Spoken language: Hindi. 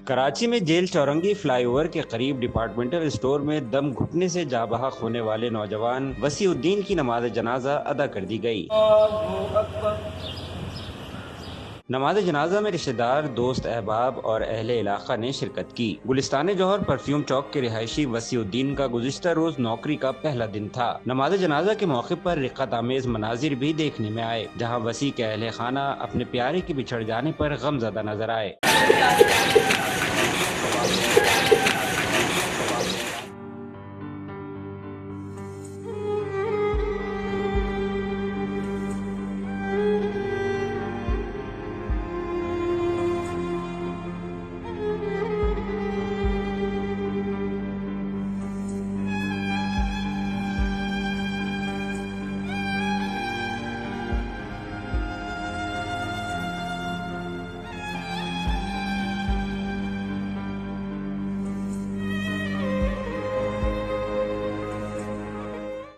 कराची में जेल चौरंगी फ्लाईओवर के करीब डिपार्टमेंटल स्टोर में दम घुटने से जाँ बहक होने वाले नौजवान वसीउद्दीन की नमाज जनाजा अदा कर दी गई। नमाज जनाजा में रिश्तेदार, दोस्त, अहबाब और अहले इलाका ने शिरकत की। गुलिस्तान जौहर परफ्यूम चौक के रिहायशी वसीउद्दीन का गुज़िश्ता रोज नौकरी का पहला दिन था। नमाज जनाजा के मौके पर रिक्कत आमेज मनाजिर भी देखने में आए, जहाँ वसी के अहले खाना अपने प्यारे के बिछड़ जाने पर गमज़दा नजर आए।